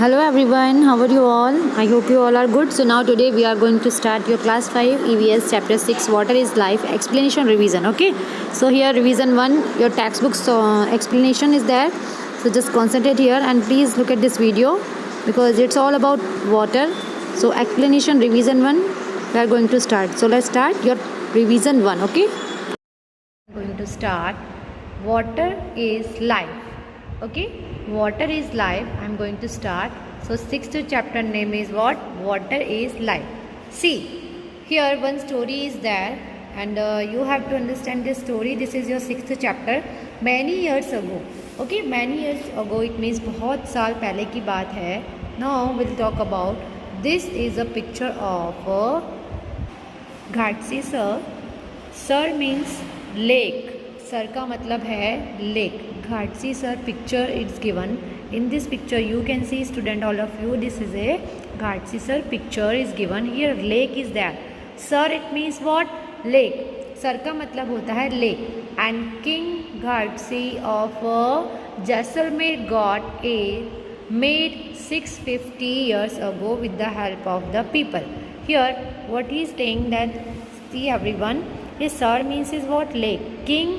Hello everyone, how are you all? I hope you all are good. So now today we are going to start your class 5 EVS chapter 6 water is life explanation revision. Okay, so here revision 1 your textbook's explanation is there. So just concentrate here and please look at this video because it's all about water. So explanation revision 1 we are going to start. So let's start your revision 1. Okay, I'm going to start water is life. Okay, water is life. I'm going to start. So sixth chapter name is what? Water is life. See, here one story is there and you have to understand this story. This is your sixth chapter. Many years ago. Okay, many years ago, it means बहुत साल पहले की बात है. Now we'll talk about this is a picture of Ghatsi sir. Sir means lake. सर का मतलब है lake. Ghatsi Sar picture it's given. In this picture you can see student all of you this is a Ghatsi Sar picture is given. Here lake is that. Sar it means what? Lake. सर का मतलब होता है lake. And king Ghatsi of Jaisalmer got a made 650 years ago with the help of the people. Here what he is saying that see everyone, his sir means is what? Lake. King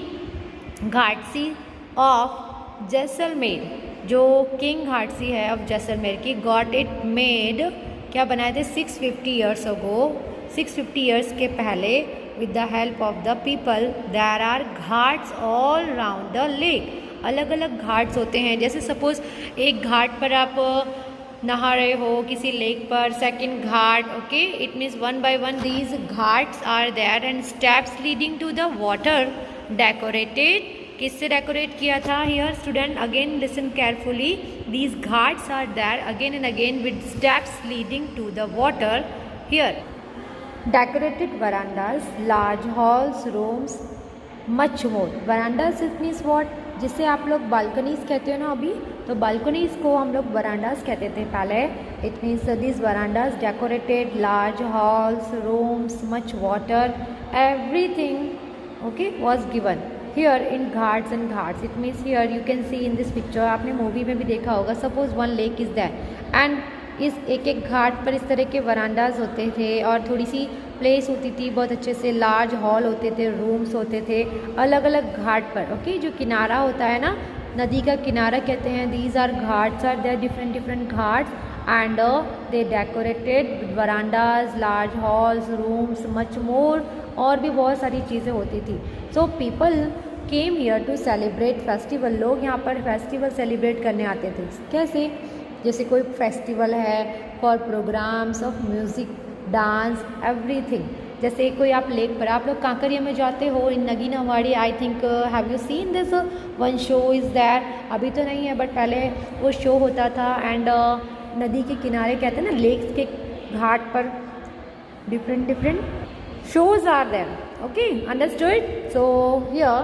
Ghatsi of Jaisalmer, जो king घाटसी है of Jaisalmer की, got it made क्या बनाए थे? 650 years ago. 650 years के पहले with the help of the people. There are ghats all round the lake. अलग अलग घाट्स होते हैं. जैसे सपोज एक घाट पर आप नहा रहे हो किसी लेक पर, second ghat. Okay, it means one by one these ghats are there and steps leading to the water decorated. किससे डेकोरेट किया था? Here student again listen carefully. These ghats are there again and again with steps leading to the water. Here decorated verandas, large halls, rooms, much more. Verandas it means what? जिसे आप लोग balconies कहते हो ना अभी, तो बालकनीज को हम लोग वरांडास कहते थे पहले. It means this verandas decorated, large halls, rooms, much water, everything okay was given here in ghats and ghats. It means here you can see in this picture, आपने मूवी में भी देखा होगा. Suppose one lake is that and इस एक एक घाट पर इस तरह के वरांडाज होते थे और थोड़ी सी प्लेस होती थी बहुत अच्छे से. लार्ज हॉल होते थे, रूम्स होते थे अलग अलग घाट पर. ओके, जो किनारा होता है ना, नदी का किनारा कहते हैं. These are ghats are there different different ghats and they decorated verandas, large halls, rooms, much more. और भी बहुत सारी चीज़ें होती थी. So people came here to celebrate festival. लोग यहाँ पर फेस्टिवल सेलिब्रेट करने आते थे. कैसे? जैसे कोई फेस्टिवल है for programmes of music, dance, everything. जैसे कोई आप लेक पर, आप लोग कांकरिया में जाते हो in Naginawadi. I think have you seen this one show is there. अभी तो नहीं है बट पहले वो शो होता था. एंड नदी के किनारे कहते हैं ना, लेक्स के घाट पर different different shows are there. Okay, understood? So here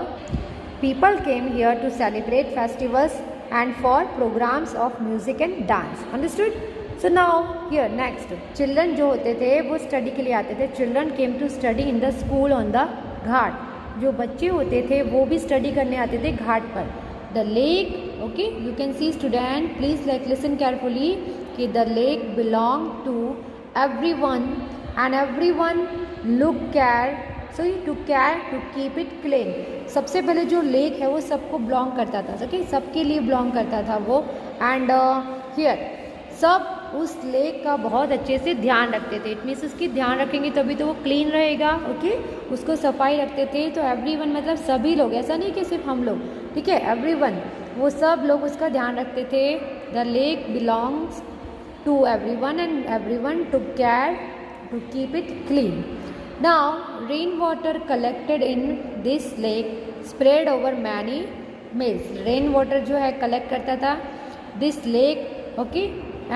people came here to celebrate festivals and for programs of music and dance. Understood? So now here next, children जो होते थे वो स्टडी के लिए आते थे. Children came to study in the school on the घाट. जो बच्चे होते थे वो भी स्टडी करने आते थे घाट पर. The lake, okay, you can see student, please like listen carefully कि the lake belong to everyone and everyone look care, so you took care to keep it clean. सबसे पहले जो लेक है वो सबको बिलोंग करता था. ओके, सबके लिए बिलोंग करता था वो. एंड हियर सब उस लेक का बहुत अच्छे से ध्यान रखते थे. इट मीन्स उसकी ध्यान रखेंगे तभी तो वो क्लीन रहेगा. ओके, उसको सफाई रखते थे. तो एवरीवन मतलब सभी लोग, ऐसा नहीं कि सिर्फ हम लोग. ठीक है, एवरीवन, वो सब लोग उसका ध्यान रखते थे. The lake belongs to everyone and everyone took care to keep it clean. Now rainwater collected in this lake spread over many mills. Rainwater जो है collect करता था this lake. Okay,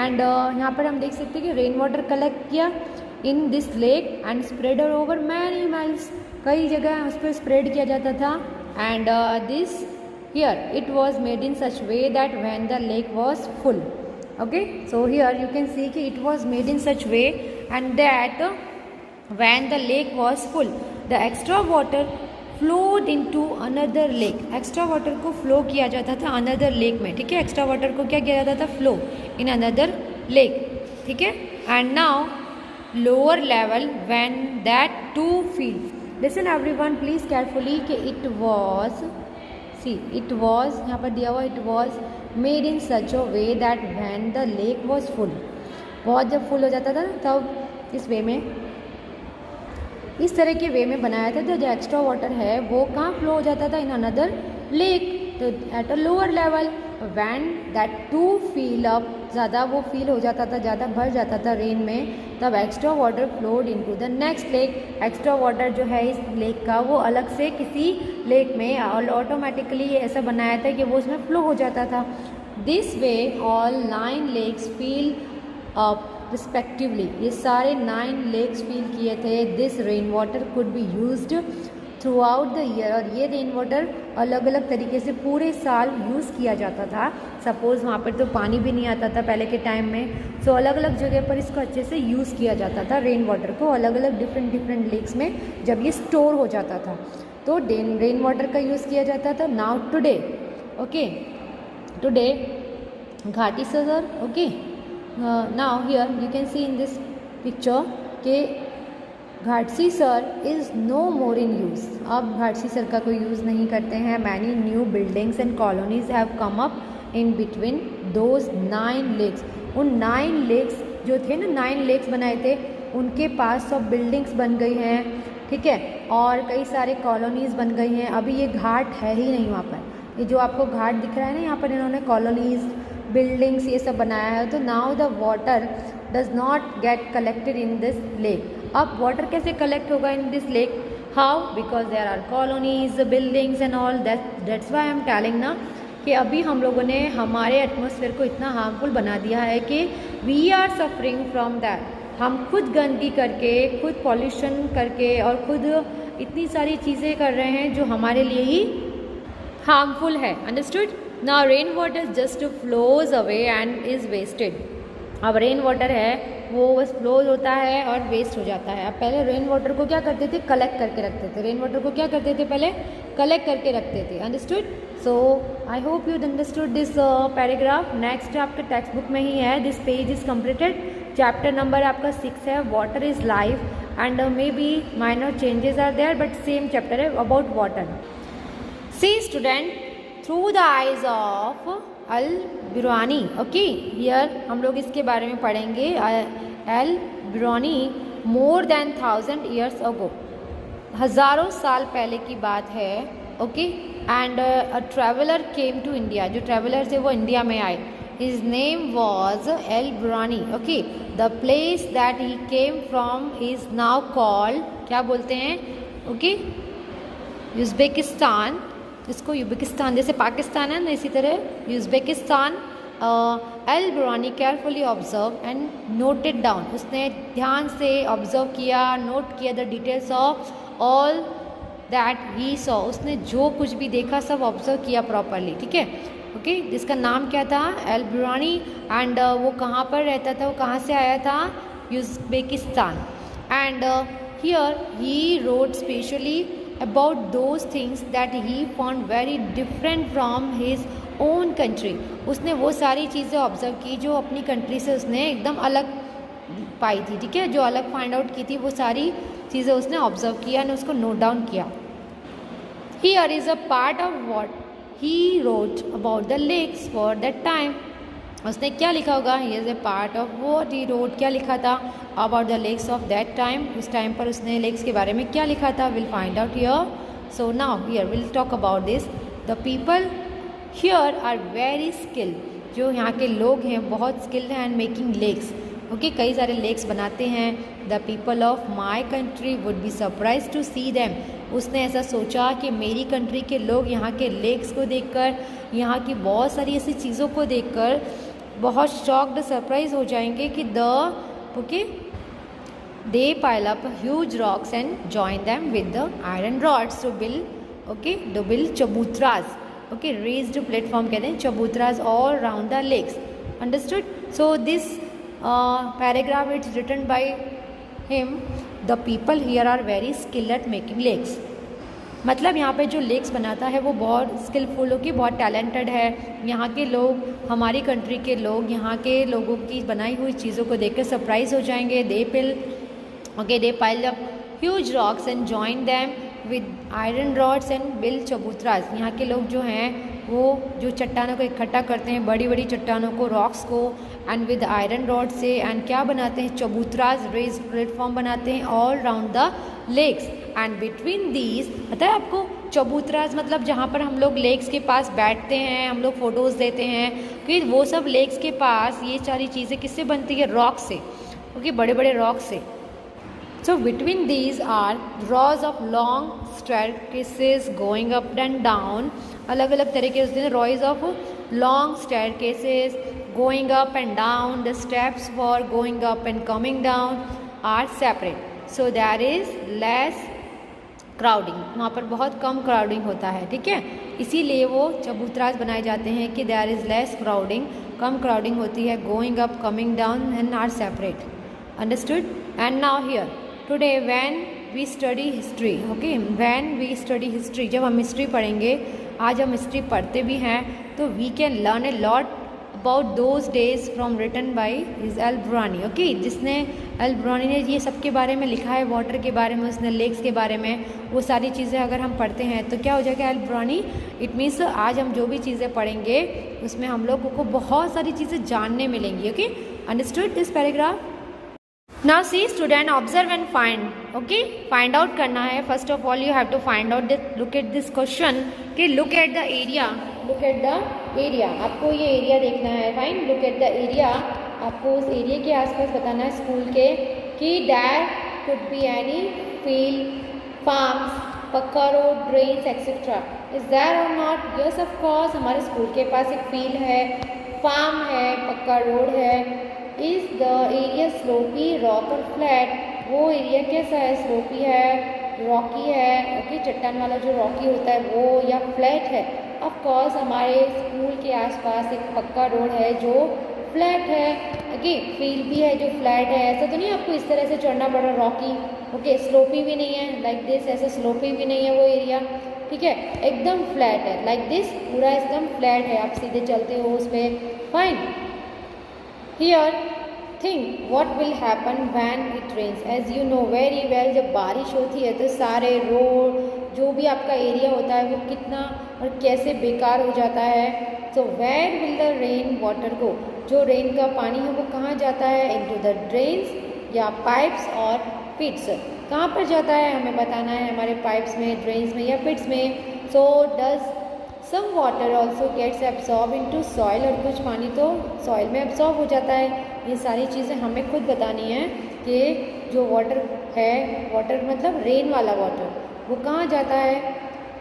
and यहाँ पर हम देख सकते हैं कि rainwater collect किया in this lake and spread over many miles. कई जगह उस पर spread किया जाता था. and this here it was made in such way that when the lake was full. Okay, so here you can see कि it was made in such way and that when the lake was full, the extra water flowed into another lake. Extra water को flow किया जाता था another lake में, ठीक है। Extra water को क्या किया जाता था, फ्लो इन अनदर लेक, ठीक है। And now lower level when that to feel, listen everyone please carefully कि it was, see it was, यहाँ पर दिया हुआ it was made in such a way that when the lake was full, बहुत जब full हो जाता था तब इस वे में, इस तरह के वे में बनाया था। तो जो एक्स्ट्रा वाटर है वो कहाँ फ्लो हो जाता था, इन अनदर लेक, तो at a lower level when that to fill up, ज़्यादा वो फील हो जाता था, ज़्यादा भर जाता था रेन में, तब extra water flowed into the next lake. Extra water जो है इस लेक का वो अलग से किसी लेक में और ऑटोमेटिकली ऐसा बनाया था कि वो उसमें फ्लो हो जाता था। This way all 9 lakes fill up respectively, ये सारे 9 लेक्स फील किए थे। This rain water could be used throughout the year, और ये रेन वाटर अलग अलग तरीके से पूरे साल यूज़ किया जाता था। सपोज़ वहाँ पर तो पानी भी नहीं आता था पहले के टाइम में, सो अलग अलग जगह पर इसको अच्छे से यूज़ किया जाता था रेन वाटर को, अलग अलग डिफरेंट लेक्स में जब ये स्टोर हो जाता था तो रेन वाटर का यूज़ किया जाता था। Now today, okay, today Ghati Sar, okay, now here you can see in this picture के Ghatsi Sar is no more in use, अब घाटसी सर का कोई यूज़ नहीं करते हैं। Many new buildings and colonies have come up in between those 9 lakes, उन 9 lakes जो थे ना, 9 लेक्स बनाए थे उनके पास सब बिल्डिंग्स बन गई हैं, ठीक है, और कई सारे कॉलोनीज़ बन गई हैं। अभी ये घाट है ही नहीं वहाँ पर, ये जो आपको घाट दिख रहा है ना, यहाँ पर इन्होंने कॉलोनीज़ बिल्डिंग्स ये सब बनाया है। तो now the water does not get collected in this lake, अब वाटर कैसे कलेक्ट होगा in this lake, how, because there are colonies buildings and all that's why I am telling ना कि अभी हम लोगों ने हमारे एटमॉस्फेयर को इतना हार्मफुल बना दिया है कि we are suffering from that, हम खुद गंदगी करके, खुद पॉल्यूशन करके और खुद इतनी सारी चीज़ें कर रहे हैं जो हमारे लिए ही हार्मफुल है। Understood. Now rain water just flows away and is wasted, अब रेन वाटर है वो बस फ्लोज होता है और वेस्ट हो जाता है। अब पहले रेन वाटर को क्या करते थे, कलेक्ट करके रखते थे, रेन वाटर को क्या करते थे पहले, कलेक्ट करके रखते थे। Understood. So I hope you understood this paragraph. Next आपके टेक्स्ट बुक में ही है, this page is completed. Chapter number आपका 6 है, water is life and may be minor changes are there but same chapter है about water. See student, through the eyes of Al Biruni, okay, here हम लोग इसके बारे में पढ़ेंगे। अल Birwani more than 1000 years ago, हज़ारों साल पहले की बात है, okay. And a traveller came to India, जो ट्रैवलर थे वो इंडिया में आए। His name was Al Biruni, okay. The place that he came from is now called, क्या बोलते हैं, ओके, उज़्बेकिस्तान, इसको यूज़्बेकिस्तान, जैसे पाकिस्तान है ना इसी तरह Uzbekistan. Al Biruni carefully observe and noted down, उसने ध्यान से ऑब्जर्व किया, नोट किया the details of all that he saw, उसने जो कुछ भी देखा सब ऑब्जर्व किया प्रॉपरली, ठीक है, ओके। जिसका नाम क्या था, एल बिरवानी, एंड वो कहाँ पर रहता था, वो कहाँ से आया था, Uzbekistan. And here he wrote specially about those things that he found very different from his own country, उसने वो सारी चीज़ें ऑब्जर्व की जो अपनी कंट्री से उसने एकदम अलग पाई थी, ठीक है, जो अलग फाइंड आउट की थी वो सारी चीज़ें उसने ऑब्जर्व किया और उसको नोट डाउन किया। Here is a part of what he wrote about the lakes for that time, उसने क्या लिखा होगा, he is a part of what he wrote, क्या लिखा था, about the lakes of that time, उस टाइम पर उसने लेक्स के बारे में क्या लिखा था, will find out here. So now here will talk about this. The people here are very skilled, जो यहाँ के लोग हैं बहुत स्किल्ड हैं एंड मेकिंग लेक्स, ओके, कई सारे लेक्स बनाते हैं। The people of my country would be surprise to see them, उसने ऐसा सोचा कि मेरी कंट्री के लोग यहाँ के लेक्स को देखकर, यहाँ की बहुत सारी ऐसी चीज़ों को देखकर बहुत शॉक्ड, सरप्राइज हो जाएंगे कि okay, they pile up huge rocks and join them with the iron rods to build, okay, to build chabutras, okay, raised platform कहते हैं chabutras all round the lakes. Understood. So this paragraph it's written by him. The people here are very skilled at making lakes. मतलब यहाँ पे जो lakes बनाता है वो बहुत स्किलफुल हो कि बहुत टैलेंटेड है। यहाँ के लोग, हमारी कंट्री के लोग यहाँ के लोगों की बनाई हुई चीज़ों को देखकर सरप्राइज हो जाएंगे। They pile up huge rocks and join them with iron rods and build chabutras. यहाँ के लोग जो हैं वो जो चट्टानों को इकट्ठा करते हैं, बड़ी बड़ी चट्टानों को, रॉक्स को, एंड विद आयरन रॉड से, एंड क्या बनाते हैं, चबूतराज, रेज प्लेटफॉर्म बनाते हैं all round the lakes. And between these, पता है आपको चबूतराज मतलब जहाँ पर हम लोग लेक्स के पास बैठते हैं, हम लोग फ़ोटोज़ लेते हैं, कि वो सब लेक्स के पास ये सारी चीज़ें किससे बनती है, रॉक से, ओके, बड़े बड़े रॉक से। So between these are rows of long staircases going up and down. अलग अलग तरह के होते हैं, rows of long staircases going up and down. The steps for going up and coming down are separate. So there is less crowding. वहाँ पर बहुत कम crowding होता है, ठीक है, इसीलिए वो चबूतराज बनाए जाते हैं कि there is less crowding, come crowding होती है, going up, coming down and are separate. Understood? And now here. Today when we study history, okay, when we study history, जब हम हिस्ट्री पढ़ेंगे, आज हम हिस्ट्री पढ़ते भी हैं, तो we can learn a lot about those days from written by his Al-Burani, okay, जिसने Al-Burani ने ये सब के बारे में लिखा है, वाटर के बारे में, उसने लेक्स के बारे में, वो सारी चीज़ें अगर हम पढ़ते हैं तो क्या हो जाएगा, Al-Burani। इट मीन्स आज हम जो भी चीज़ें पढ़ेंगे उसमें हम लोगों को बहुत सारी चीज़ें जानने मिलेंगी, okay. Understood this paragraph? Now see student, observe and find, okay, find out करना है। first of all you have to find out that, look at this question कि look at the area, look at the area, आपको ये area देखना है, fine, look at the area, आपको उस area के आसपास बताना है स्कूल के कि there could be any field, farms, पक्का road, drains etc. is there or not? yes of course, हमारे स्कूल के पास एक फील्ड है, फार्म है, पक्का रोड है। Is the area sloppy, rock और फ्लैट, वो एरिया कैसा है, स्लोपी है, रॉकी है, ओके, चट्टान वाला जो रॉकी होता है वो, या फ्लैट है। ऑफ कोर्स हमारे स्कूल के आसपास एक पक्का रोड है जो फ्लैट है, ओके, फील्ड भी है जो फ्लैट है। ऐसा तो नहीं आपको इस तरह से चढ़ना पड़ रहा रॉकी, ओके, स्लोपी भी नहीं है लाइक दिस, ऐसा स्लोपी भी नहीं है वो एरिया, ठीक है, एकदम फ्लैट है लाइक दिस, पूरा एकदम फ्लैट है, आप सीधे चलते हो उस पर, fine. Here, think what will happen when it rains. As you know very well, जब बारिश होती है तो सारे रोड, जो भी आपका एरिया होता है वो कितना और कैसे बेकार हो जाता है। So where will the rain water go? जो रेन का पानी है वो कहाँ जाता है, into the drains या पाइप्स और पिट्स। कहाँ पर जाता है हमें बताना है, हमारे पाइप्स में, ड्रेन्स में या पिट्स में। So does some water also gets absorb into soil, और कुछ पानी तो सॉइल में एब्जॉर्ब हो जाता है। ये सारी चीज़ें हमें खुद बतानी है कि जो वाटर है, वाटर मतलब रेन वाला वाटर, वो कहाँ जाता है,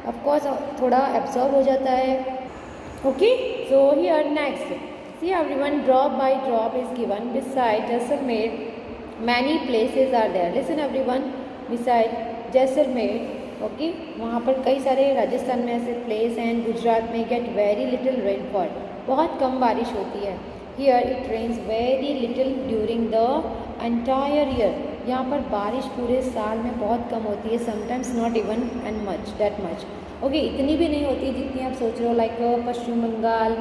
ऑफकोर्स थोड़ा एब्जॉर्ब हो जाता है, okay. So here next, see everyone, drop by drop is given beside Jaisalmer, many places are there. Listen everyone, beside Jaisalmer, okay, वहाँ पर कई सारे राजस्थान में ऐसे प्लेस हैं, गुजरात में गेट वेरी लिटिल रेनफॉल, बहुत कम बारिश होती है। Here it rains very little during the entire year, यहाँ पर बारिश पूरे साल में बहुत कम होती है, sometimes not even and much that much, okay, इतनी भी नहीं होती जितनी आप सोच रहे हो, लाइक पश्चिम बंगाल,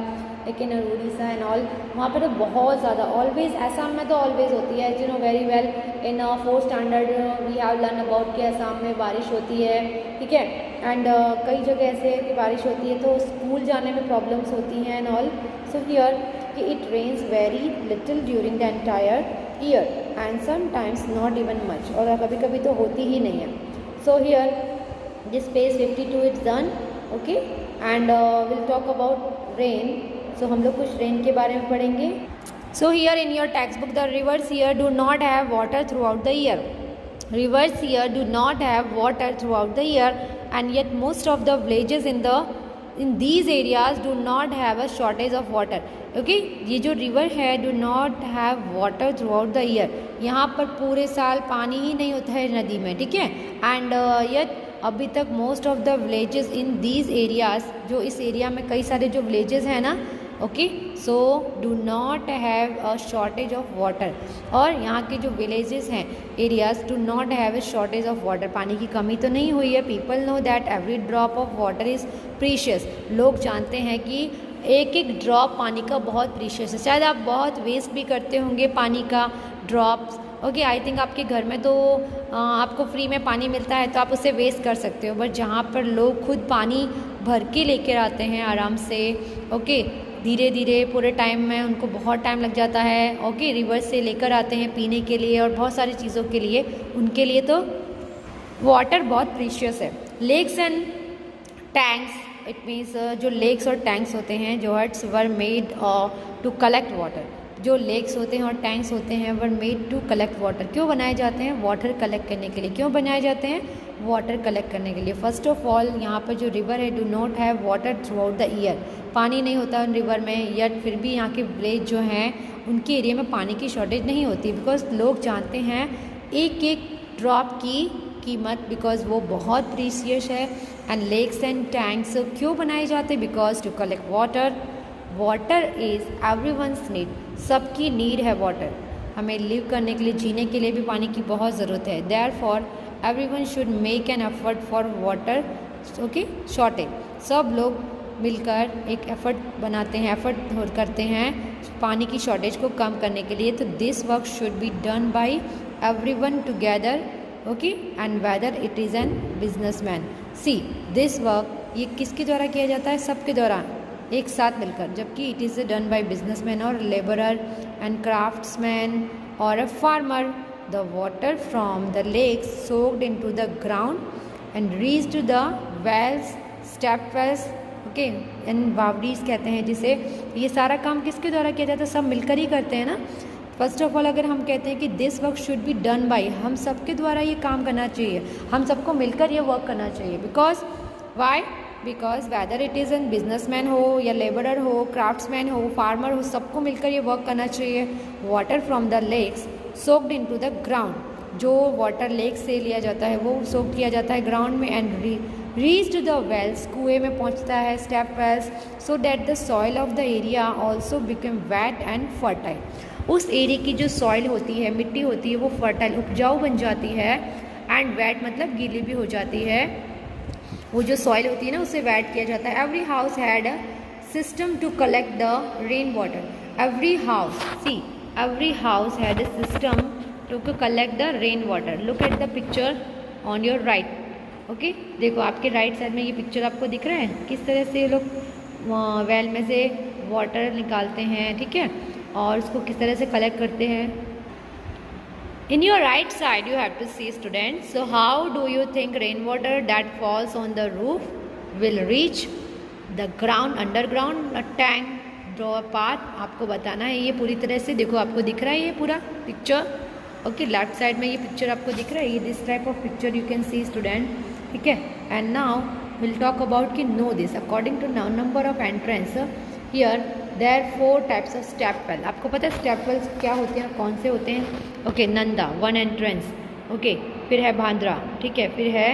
लेकिन उड़ीसा एंड ऑल, वहाँ पर तो बहुत ज़्यादा, ऑलवेज, असम में तो ऑलवेज होती है, you know very well, in 4th standard we have learn about कि असम में बारिश होती है, ठीक है, एंड कई जगह ऐसे है कि बारिश होती है तो स्कूल जाने में प्रॉब्लम्स होती हैं एंड ऑल। सो हियर कि it rains very little during the entire year and sometimes not even much, और कभी कभी तो होती ही नहीं है। So here this page 52 it's done, okay, and will talk about rain. So हम लोग कुछ रेन के बारे में पढ़ेंगे। So here in your text book, the rivers here do not have water throughout the year, rivers here do not have water throughout the year, and yet most of the villages in these areas do not have a shortage of water, okay, ये जो river है do not have water throughout the year, यहाँ पर पूरे साल पानी ही नहीं होता है नदी में, ठीक है, and yet अभी तक most of the villages in these areas, जो इस एरिया में कई सारे जो विलेजेस हैं ना, okay, so do not have a shortage of water. और यहाँ के जो विलेजेस हैं, areas, do not have a shortage of water, पानी की कमी तो नहीं हुई है। People know that every drop of water is precious, लोग जानते हैं कि एक एक ड्रॉप पानी का बहुत प्रीशियस है। शायद आप बहुत वेस्ट भी करते होंगे पानी का ड्रॉप्स। ओके, आई थिंक आपके घर में तो आपको फ्री में पानी मिलता है तो आप उसे वेस्ट कर सकते हो, बट जहाँ पर लोग खुद पानी भर के लेकर आते हैं आराम से, ओके, धीरे धीरे पूरे टाइम में, उनको बहुत टाइम लग जाता है। ओके, रिवर से लेकर आते हैं पीने के लिए और बहुत सारी चीज़ों के लिए, उनके लिए तो वाटर बहुत प्रीशियस है। Lakes and tanks, it means जो लेक्स और टैंक्स होते हैं, जो huts were made to collect water, जो लेक्स होते हैं और टैंक्स होते हैं were made to collect water. क्यों बनाए जाते हैं? वाटर कलेक्ट करने के लिए। क्यों बनाए जाते हैं? वाटर कलेक्ट करने के लिए। फर्स्ट ऑफ ऑल, यहाँ पर जो रिवर है do not have water throughout the year, पानी नहीं होता उन रिवर में, या फिर भी यहाँ के विलेज जो हैं उनके एरिया में पानी की शॉर्टेज नहीं होती, बिकॉज लोग जानते हैं एक एक ड्रॉप की कीमत, बिकॉज वो बहुत प्रीशियस है। एंड लेक्स एंड टैंक्स क्यों बनाए जाते हैं? Because to collect water. Water is everyone's need, सबकी नीड है वाटर। हमें लिव करने के लिए, जीने के लिए भी पानी की बहुत ज़रूरत है। Therefore everyone should make an effort for water, okay, shortage. सब लोग मिलकर एक एफर्ट बनाते हैं, एफर्ट करते हैं पानी की शॉर्टेज को कम करने के लिए। तो this work should be done by everyone together, okay, and weather it is an businessman. See this work, ये किसके द्वारा किया जाता है? सबके द्वारा एक साथ मिलकर, जबकि it is done by businessman और लेबरर एंड क्राफ्ट्समैन और a farmer. The water from the lakes soaked into the ground and reached to the wells, step wells, okay, and bawdis कहते हैं जिसे। ये सारा काम किसके द्वारा किया जाता है? सब मिलकर ही करते हैं ना। फर्स्ट ऑफ ऑल, अगर हम कहते हैं कि this work should be done by, हम सबके द्वारा ये काम करना चाहिए, हम सबको मिलकर ये वर्क करना चाहिए। Because why? Because whether it is an businessman हो या लेबरर हो, क्राफ्ट्समैन हो, फार्मर हो, सबको मिलकर ये वर्क करना चाहिए। Water from the lakes soaked into the ground, जो वाटर लेक से लिया जाता है वो सोक किया जाता है ग्राउंड में, एंड रीच्ड द वेल्स, कुएँ में पहुंचता है, step wells, so that the soil of the area also become wet and fertile. उस एरिया की जो सॉइल होती है, मिट्टी होती है, वो फर्टाइल, उपजाऊ बन जाती है, एंड वेट मतलब गीली भी हो जाती है। वो जो सॉइल होती है ना, उसे वेट किया जाता है। Every house had a system to collect the rain water. Every house, see, every house had a system to collect the rain water. Look at the picture on your right, okay, देखो आपके right side में ये picture आपको दिख रहा है, किस तरह से ये लोग वेल में से वाटर निकालते हैं, ठीक है, और उसको किस तरह से कलेक्ट करते हैं। In your right side you have to see students. So how do you think rainwater that falls on the roof will reach the ground, underground, a tank, draw a path? आपको बताना है ये पूरी तरह से। देखो आपको दिख रहा है ये पूरा पिक्चर, ओके, लेफ्ट साइड में ये पिक्चर आपको दिख रहा है, ये this type of picture you can see student, ठीक है। And now will talk about कि no this according to number of entrance here there 4 types of step well. आपको पता है स्टेप वेल्स क्या होते हैं, कौन से होते हैं? ओके, नंदा 1 एंट्रेंस, ओके, फिर है भाद्रा, ठीक है, फिर है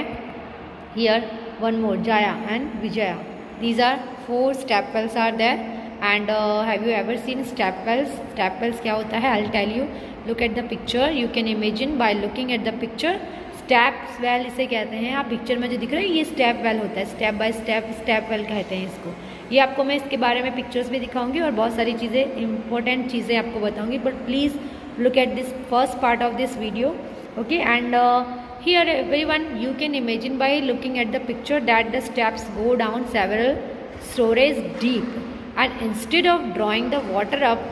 here 1 more Jaya and Vijaya. These are 4 step wells are there. And have you ever seen step wells? Step wells क्या होता है? I will tell you. Look at the picture, you can imagine by looking at the picture. Step well इसे कहते हैं, आप picture में जो दिख रहा है ये स्टेप वेल होता है, step by step step well कहते हैं इसको। ये आपको मैं इसके बारे में पिक्चर्स भी दिखाऊंगी और बहुत सारी चीज़ें, इंपॉर्टेंट चीज़ें आपको बताऊंगी, but please look at this first part of this video, okay. And here everyone you can imagine by looking at the picture that the steps go down several storage deep, and instead of drawing the water up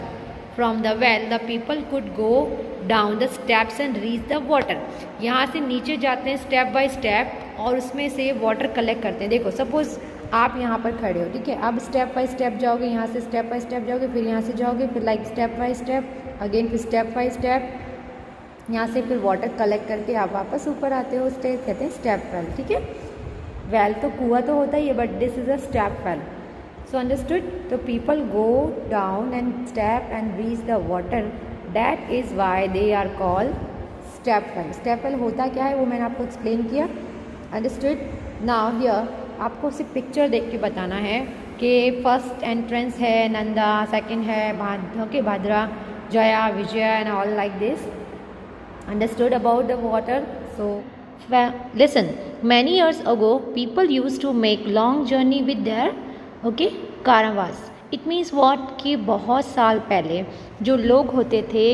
from the well the people could go down the steps and reach the water. यहाँ से नीचे जाते हैं step by step और उसमें से water collect करते हैं। देखो सपोज आप यहाँ पर खड़े हो, ठीक है, अब स्टेप बाय स्टेप जाओगे, यहाँ से स्टेप बाय स्टेप जाओगे, फिर यहाँ से जाओगे, फिर like step by step again, फिर स्टेप बाय स्टेप, यहाँ से फिर वाटर कलेक्ट करके आप वापस ऊपर आते हो, स्टेप कहते हैं स्टेप वेल, ठीक है। वेल तो कुआं तो होता ही है, but this is a step well. So understood? So people go down and step and reach the water. That is why they are called step well. Step well होता क्या है वो मैंने आपको एक्सप्लेन किया। Understood? Now here आपको सिर्फ picture देख के बताना है कि फर्स्ट एंट्रेंस है नंदा, सेकंड है Bhadra, Jaya, Vijaya and all like this. Understood about the water? So listen, many years ago people used to make long journey with their caravans. It means what कि बहुत साल पहले जो लोग होते थे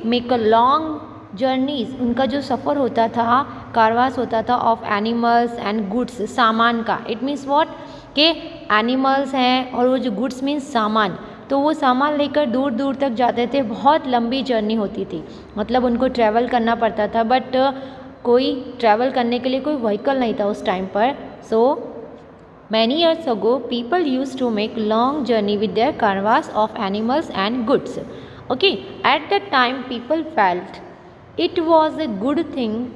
make a long journeys, उनका जो सफ़र होता था, कारवास होता था ऑफ एनिमल्स एंड गुड्स, सामान का. इट मीन्स व्हाट कि एनिमल्स हैं और वो जो गुड्स मीन्स सामान, तो वो सामान लेकर दूर दूर तक जाते थे. बहुत लंबी जर्नी होती थी, मतलब उनको ट्रैवल करना पड़ता था, बट कोई ट्रैवल करने के लिए कोई व्हीकल नहीं था उस टाइम पर. So many years ago people use to make long journey with their caravans of animals and goods. Okay, at that time people felt it was a good thing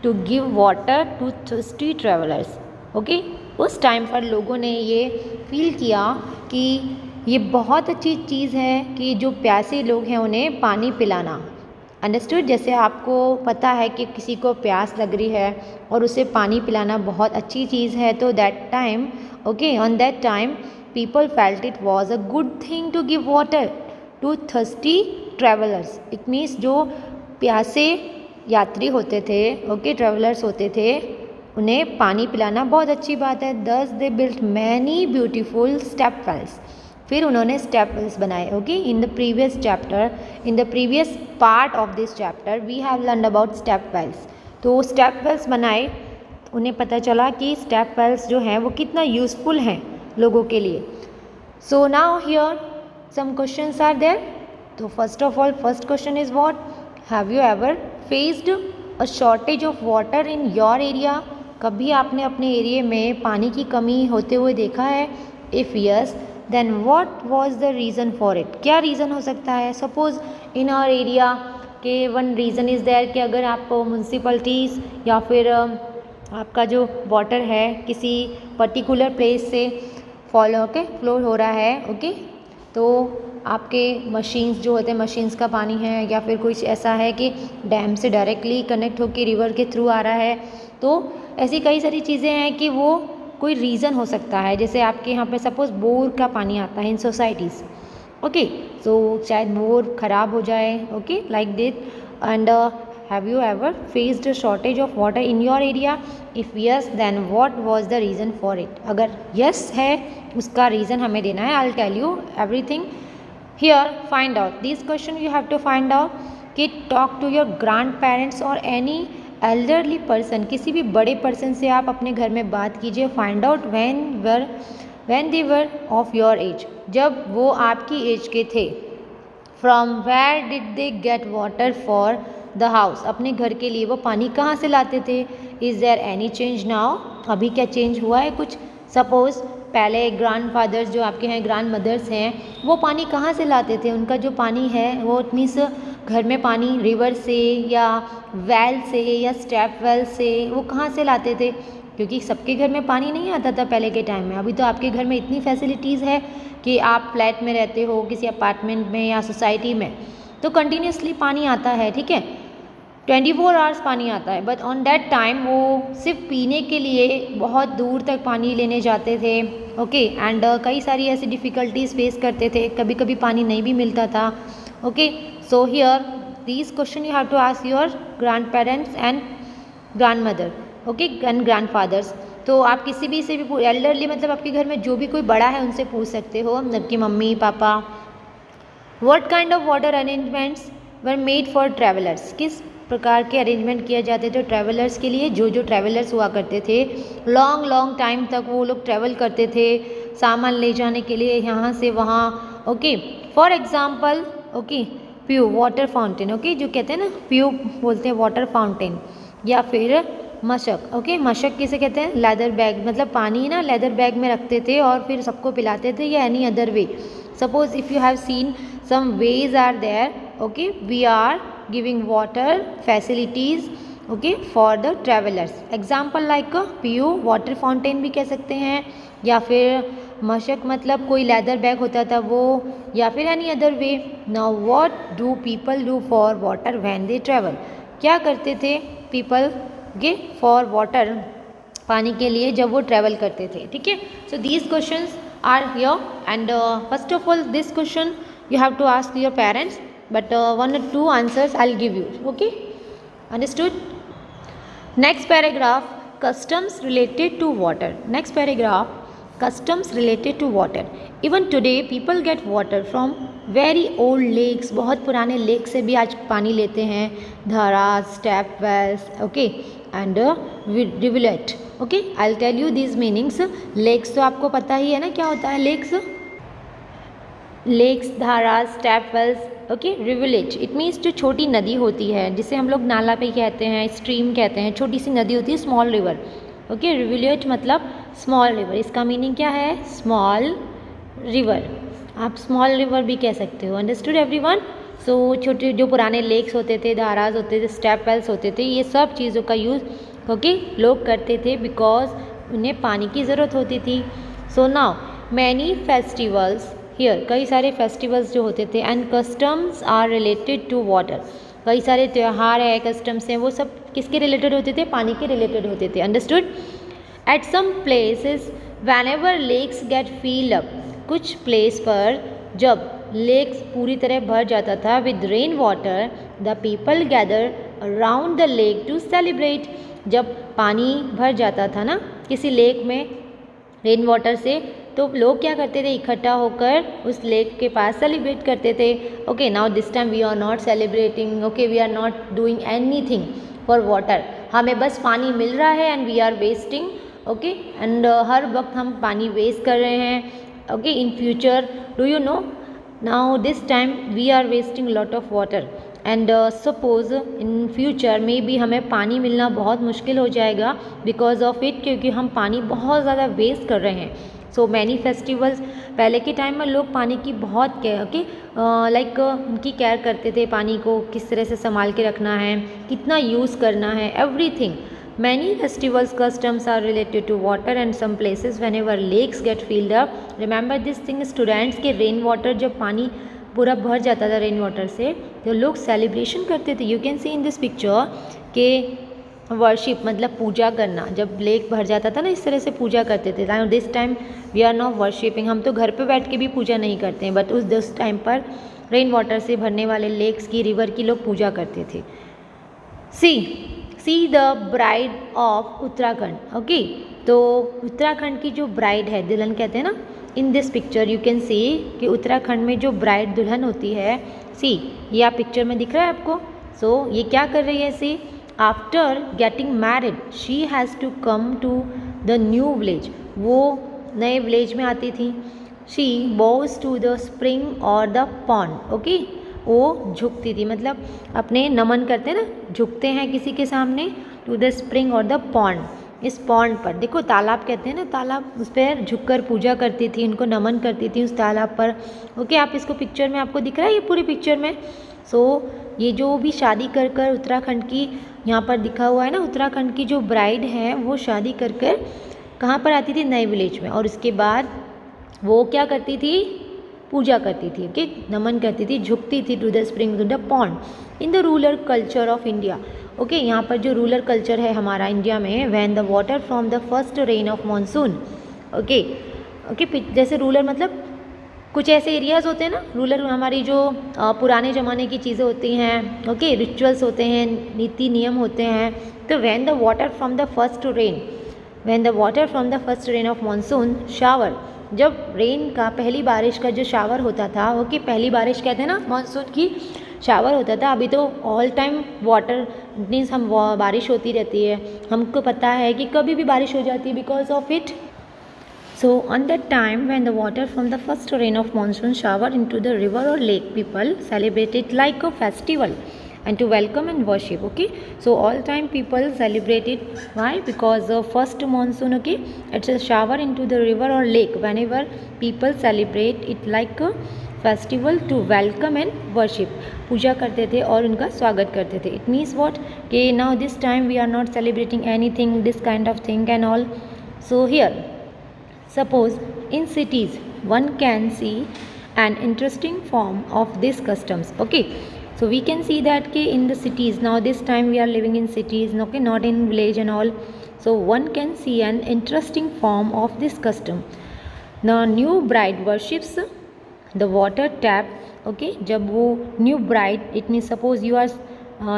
to give water to thirsty travellers. Okay, उस time पर लोगों ने ये feel किया कि ये बहुत अच्छी चीज़ है कि जो प्यासे लोग हैं उन्हें पानी पिलाना. अंडरस्टूड? जैसे आपको पता है कि किसी को प्यास लग रही है और उसे पानी पिलाना बहुत अच्छी चीज़ है, तो that time on that time people felt it was a good thing to give water to thirsty travellers. It means जो प्यासे यात्री होते थे, ट्रेवलर्स होते थे, उन्हें पानी पिलाना बहुत अच्छी बात है. Thus they built many beautiful step wells. फिर उन्होंने स्टेप वेल्स बनाए. In the previous chapter, in the previous part of this chapter we have learn about step wells. तो स्टेप वेल्स बनाए, उन्हें पता चला कि स्टेप वेल्स जो हैं वो कितना यूज़फुल हैं लोगों के लिए. So now here some questions are there. तो first of all first question is what, have you ever faced a shortage of water in your area? कभी आपने अपने एरिया में पानी की कमी होते हुए देखा है? If yes, then what was the reason for it? क्या रीज़न हो सकता है? सपोज़ इन आवर एरिया के वन रीज़न इज़ देयर कि अगर आप म्यूनसिपलिटीज़ या फिर आपका जो वाटर है किसी पर्टिकुलर प्लेस से फ्लो हो रहा है, तो आपके मशीन्स जो होते हैं, मशीन्स का पानी है या फिर कुछ ऐसा है कि डैम से डायरेक्टली कनेक्ट होकर रिवर के थ्रू आ रहा है, तो ऐसी कई सारी चीज़ें हैं कि वो कोई रीज़न हो सकता है. जैसे आपके यहाँ पे सपोज़ बोर का पानी आता है इन सोसाइटीज़, सो शायद बोर ख़राब हो जाए, like this. And have you ever faced a shortage of water in your area? If yes, then what was the reason for it? अगर यस है, उसका रीज़न हमें देना है. I will tell you everything here. Find out this question, you have to find out कि talk to your grand parents और any elderly person, किसी भी बड़े पर्सन से आप अपने घर में बात कीजिए. Find out when they were of your age, जब वो आपकी एज के थे. From where did they get water for the house, अपने घर के लिए वो पानी कहाँ से लाते थे? Is there any change now? अभी क्या चेंज हुआ है कुछ? सपोज़ पहले ग्रैंड फादर्स जो आपके हैं, ग्रैंड मदर्स हैं, वो पानी कहाँ से लाते थे? उनका जो पानी है वो मीन्स घर में पानी रिवर से या वेल से या स्टेप वेल से, वो कहाँ से लाते थे? क्योंकि सबके घर में पानी नहीं आता था पहले के टाइम में. अभी तो आपके घर में इतनी फैसिलिटीज़ है कि आप फ्लैट में रहते हो, किसी अपार्टमेंट में या सोसाइटी में, तो कंटिन्यूसली पानी आता है. 24 आवर्स पानी आता है. बट ऑन दैट टाइम वो सिर्फ पीने के लिए बहुत दूर तक पानी लेने जाते थे. एंड कई सारी ऐसी डिफ़िकल्टीज़ फेस करते थे, कभी कभी पानी नहीं भी मिलता था. So here these question you have to ask your grandparents and grandmother, and grandfathers. तो आप किसी भी से भी एल्डरली, मतलब आपके घर में जो भी कोई बड़ा है उनसे पूछ सकते हो, मतलब कि mummy papa. What kind of water arrangements were made for travellers? किस प्रकार के अरेंजमेंट किए जाते थे ट्रैवलर्स के लिए? जो ट्रैवलर्स हुआ करते थे, लॉन्ग टाइम तक वो लोग ट्रैवल करते थे सामान ले जाने के लिए यहाँ से वहाँ. फॉर एग्जाम्पल प्यू वाटर फाउंटेन, जो कहते हैं ना, प्यू बोलते हैं वाटर फाउंटेन, या फिर मशक. मशक किसे कहते हैं? लेदर बैग, मतलब पानी ना लेदर बैग में रखते थे और फिर सबको पिलाते थे, या any other way. Suppose if you have seen some ways are there, we are giving water facilities for the travellers. Example like pure water fountain भी कह सकते हैं, या फिर मशक मतलब कोई लेदर बैग होता था वो, या फिर any other way. Now what do people do for water when they travel? क्या करते थे पीपल फॉर वाटर, पानी के लिए, जब वो ट्रैवल करते थे? So these questions are here, and first of all this question you have to ask your parents, but one or two answers I'll give you. Okay, understood? Next paragraph, customs related to water. Next paragraph, customs related to water. Even today people get water from very old lakes. बहुत पुराने lake से भी आज पानी लेते हैं. Dharas, tap wells, okay, and rivulet. Okay, I tell you these meanings. Lakes तो आपको पता ही है ना क्या होता है lakes. Lakes, dharas, tap wells, okay. Rivulet it means जो छोटी नदी होती है जिसे हम लोग नाला पे कहते हैं, स्ट्रीम कहते हैं. छोटी सी नदी होती है, स्मॉल रिवर. ओके, रिवुलेट मतलब स्मॉल रिवर. इसका मीनिंग क्या है? Small river. आप स्मॉल रिवर भी कह सकते हो. Understood everyone? सो छोटे जो पुराने लेक्स होते थे, धाराज होते थे, स्टेप वेल्स होते थे, ये सब चीज़ों का यूज़ ओके लोग करते थे बिकॉज उन्हें पानी की ज़रूरत होती थी. So now many festivals here, कई सारे फेस्टिवल्स जो होते थे, and customs are related to water. कई सारे त्यौहार है, कस्टम्स हैं, वो सब किसके रिलेटेड होते थे? पानी के रिलेटेड होते थे. Understood? At some places whenever lakes get filled up, कुछ प्लेस पर जब लेक्स पूरी तरह भर जाता था with rain water, the people gather around the lake to celebrate. जब पानी भर जाता था ना किसी लेक में रेन वाटर से, तो लोग क्या करते थे? इकट्ठा होकर उस लेक के पास सेलिब्रेट करते थे. Okay, now this time we are not celebrating. Okay, we are not doing anything for water. हमें बस पानी मिल रहा है and we are wasting. Okay, and हर वक्त हम पानी वेस्ट कर रहे हैं. Okay, in future do you know now this time we are wasting lot of water, and suppose in future में भी हमें पानी मिलना बहुत मुश्किल हो जाएगा बिकॉज ऑफ इट, क्योंकि हम पानी बहुत ज़्यादा वेस्ट कर रहे हैं. सो मैनी फेस्टिवल्स, पहले के टाइम में लोग पानी की बहुत केयर, ओके, लाइक उनकी केयर करते थे. पानी को किस तरह से संभाल के रखना है, कितना यूज़ करना है, everything. Many festivals customs are related to water, and some places whenever lakes get filled up. Remember this thing students के रेन वाटर जब पानी पूरा भर जाता था रेन वाटर से, तो लोग सेलिब्रेशन करते थे. You can C in this picture के वर्शिप मतलब पूजा करना. जब लेक भर जाता था ना इस तरह से पूजा करते थे. This time we are not worshipping. हम तो घर पे बैठ के भी पूजा नहीं करते हैं, बट उस टाइम पर रेन वाटर से भरने वाले लेक्स की, रिवर की लोग पूजा करते थे. See the bride of Uttarakhand. Okay, तो उत्तराखंड की जो ब्राइड है, दुल्हन कहते हैं ना, इन दिस पिक्चर यू कैन सी कि उत्तराखंड में जो ब्राइड दुल्हन होती है, सी ये आप पिक्चर में दिख रहा है आपको. सो ये क्या कर रही है? See after getting married she has to come to the new village. वो नए विलेज में आती थी. She bows to the spring और द पॉन्ड. ओके, वो झुकती थी, मतलब अपने नमन करते हैं ना, झुकते हैं किसी के सामने. टू द स्प्रिंग और द पॉन्ड, इस पॉन्ड पर, देखो तालाब कहते हैं ना, तालाब, उस पर झुककर पूजा करती थी, उनको नमन करती थी उस तालाब पर. ओके, आप इसको पिक्चर में आपको दिख रहा है ये पूरी पिक्चर में. सो ये जो भी शादी कर कर उत्तराखंड की, यहाँ पर दिखा हुआ है ना, उत्तराखंड की जो ब्राइड है वो शादी कर कर कहाँ पर आती थी? नए विलेज में. और उसके बाद वो क्या करती थी? पूजा करती थी. ओके, नमन करती थी, झुकती थी to the spring to the pond in the rural culture of India. Okay, यहाँ पर जो रूरल कल्चर है हमारा इंडिया में, when the water from the first rain of monsoon. Okay, जैसे रूरल मतलब कुछ ऐसे एरियाज़ होते हैं ना, रूरल हमारी जो पुराने ज़माने की चीज़ें होती हैं. ओके, रिचुअल्स होते हैं, नीति नियम होते हैं. तो when the water from the first rain, when the water from the first rain of monsoon shower, जब रेन का, पहली बारिश का जो शावर होता था, ओके, पहली बारिश कहते हैं ना मानसून की, शावर होता था. अभी तो ऑल टाइम वाटर मीन्स हम बारिश होती रहती है, हमको पता है कि कभी भी बारिश हो जाती है because of it. So on that time when the water from the first rain of monsoon showered into the river or lake, people celebrate it like a festival and to welcome and worship. Okay, so all time people celebrate it. Why? Because the first monsoon, okay, it's a shower into the river or lake. Whenever people celebrate it like a festival to welcome and worship, पूजा करते थे और उनका स्वागत करते थे. It means what? कि now this time we are not celebrating anything, this kind of thing and all. So here, suppose in cities one can see an interesting form of these customs. Okay, so we can see that in the cities, now this time we are living in cities, okay, not in village and all. So one can see an interesting form of this custom. Now new bride worships the water tap. Okay, जब वो new bride, it means suppose you are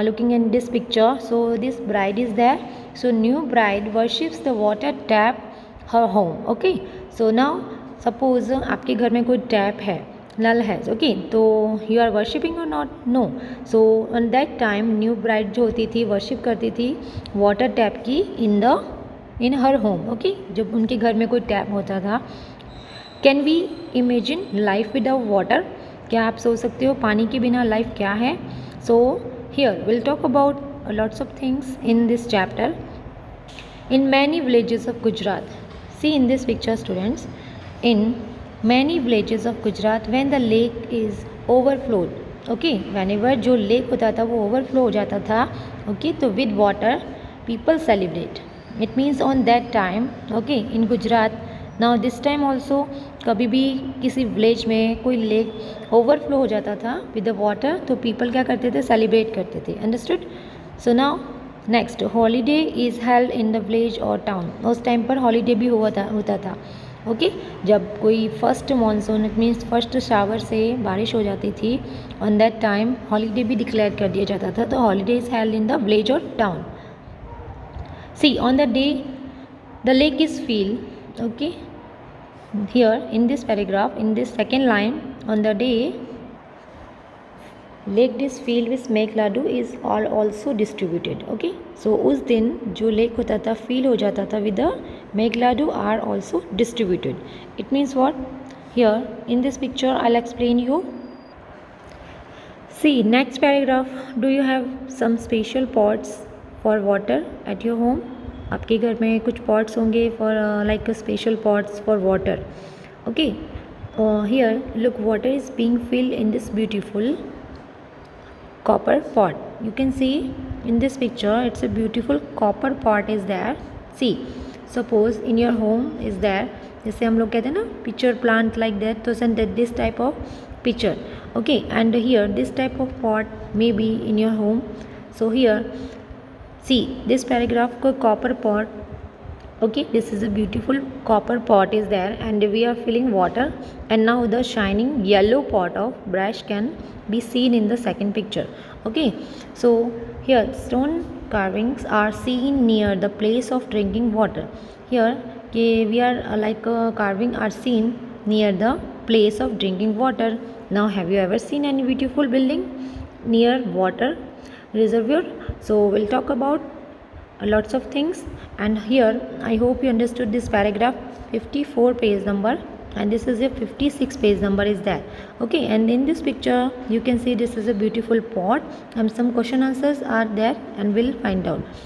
looking in this picture, so this bride is there, so new bride worships the water tap her home. Okay, so now suppose आपके घर में कोई tap है, नल है, okay, तो you are worshipping और not, no. So on that time new bride जो होती थी वर्शिप करती थी वाटर टैप की इन हर होम. ओके, जब उनके घर में कोई टैप होता था. Can we imagine life without water? क्या आप सोच सकते हो पानी के बिना लाइफ क्या है? So here will talk about lots of things in this chapter. In many villages of Gujarat, see in this picture students, in many villages of Gujarat when the lake is overflowed, okay, whenever जो lake होता था वो overflow हो जाता था, okay, तो with water people celebrate. It means on that time, okay, in Gujarat, now this time also कभी भी किसी village में कोई lake overflow हो जाता था with the water, तो people क्या करते थे, celebrate करते थे. Understood? So now next, holiday is held in the village और टाउन. उस टाइम पर हॉलीडे भी होता था. ओके, जब कोई first monsoon, it means first shower से बारिश हो जाती थी, ऑन दैट टाइम हॉलीडे भी डिक्लेयर कर दिया जाता था. तो holiday is held in the village और town. See on the day the lake is feel. Okay, here in this paragraph, in this second line, on the day lake dish filled with make laddoo is all also distributed. Okay, so उस दिन जो lake होता था feel हो जाता था with the make laddu are also distributed. It means what? Here in this picture I will explain you. See next paragraph. Do you have some special pots for water at your home? आपके घर में कुछ pots होंगे for like special pots for water. Okay, here look, water is being filled in this beautiful copper pot. You can see in this picture it's a beautiful copper pot is there. See, suppose in your home is there, जैसे हम लोग कहते हैं ना pitcher plant like that, तो send that this type of pitcher. Okay, and here this type of pot may be in your home. So here see this paragraph को copper pot. Okay, this is a beautiful copper pot is there and we are filling water, and now the shining yellow pot of brush can be seen in the second picture. Okay, so here stone carvings are seen near the place of drinking water. Here we are like carving are seen near the place of drinking water. Now have you ever seen any beautiful building near water reservoir? So we'll talk about lots of things, and here I hope you understood this paragraph. 54 page number, and this is a 56 page number is there. Okay, and in this picture you can see this is a beautiful pot and some question answers are there, and we'll find out.